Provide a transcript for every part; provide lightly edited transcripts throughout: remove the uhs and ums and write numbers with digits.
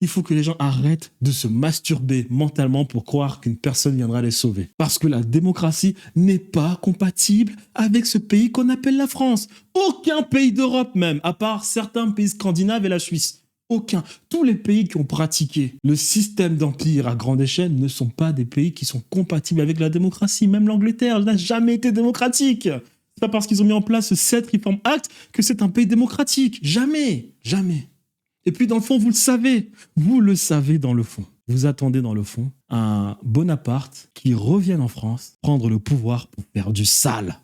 Il faut que les gens arrêtent de se masturber mentalement pour croire qu'une personne viendra les sauver. Parce que la démocratie n'est pas compatible avec ce pays qu'on appelle la France. Aucun pays d'Europe même, à part certains pays scandinaves et la Suisse. Aucun. Tous les pays qui ont pratiqué le système d'empire à grande échelle ne sont pas des pays qui sont compatibles avec la démocratie. Même l'Angleterre n'a jamais été démocratique. C'est pas parce qu'ils ont mis en place ce 7 Reform Act que c'est un pays démocratique. Jamais. Jamais. Et puis dans le fond, vous le savez dans le fond. Vous attendez dans le fond un Bonaparte qui revienne en France prendre le pouvoir pour faire du sale.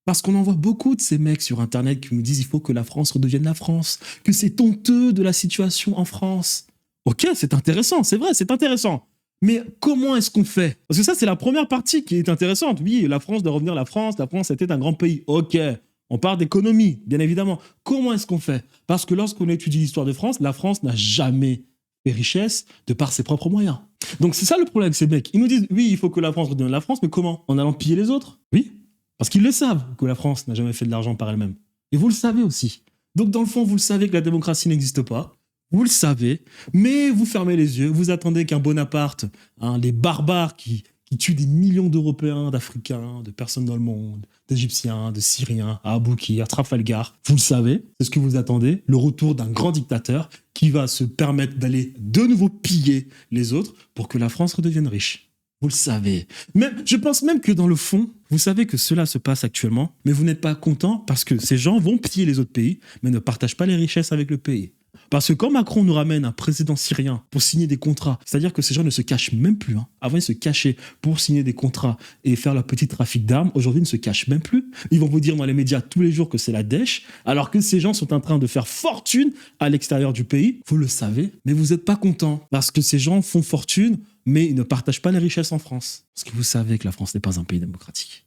Parce qu'on en voit beaucoup de ces mecs sur Internet qui nous disent il faut que la France redevienne la France, que c'est honteux de la situation en France. Ok, c'est intéressant, c'est vrai, c'est intéressant. Mais comment est-ce qu'on fait? Parce que ça, c'est la première partie qui est intéressante. Oui, la France doit revenir la France était un grand pays. Ok, on parle d'économie, bien évidemment. Comment est-ce qu'on fait? Parce que lorsqu'on étudie l'histoire de France, la France n'a jamais fait richesse de par ses propres moyens. Donc c'est ça le problème avec ces mecs. Ils nous disent oui, il faut que la France redevienne la France, mais comment? En allant piller les autres? Oui. Parce qu'ils le savent que la France n'a jamais fait de l'argent par elle-même. Et vous le savez aussi. Donc dans le fond, vous le savez que la démocratie n'existe pas. Vous le savez, mais vous fermez les yeux. Vous attendez qu'un Bonaparte, les barbares qui tuent des millions d'Européens, d'Africains, de personnes dans le monde, d'Égyptiens, de Syriens, à Aboukir, à Trafalgar. Vous le savez, c'est ce que vous attendez. Le retour d'un grand dictateur qui va se permettre d'aller de nouveau piller les autres pour que la France redevienne riche. Vous le savez. Même, je pense même que dans le fond, vous savez que cela se passe actuellement, mais vous n'êtes pas content parce que ces gens vont piller les autres pays, mais ne partagent pas les richesses avec le pays. Parce que quand Macron nous ramène un président syrien pour signer des contrats, c'est-à-dire que ces gens ne se cachent même plus. Avant, ils se cachaient pour signer des contrats et faire leur petit trafic d'armes. Aujourd'hui, ils ne se cachent même plus. Ils vont vous dire dans les médias tous les jours que c'est la dèche, alors que ces gens sont en train de faire fortune à l'extérieur du pays. Vous le savez, mais vous n'êtes pas content parce que ces gens font fortune, mais ils ne partagent pas les richesses en France. Parce que vous savez que la France n'est pas un pays démocratique.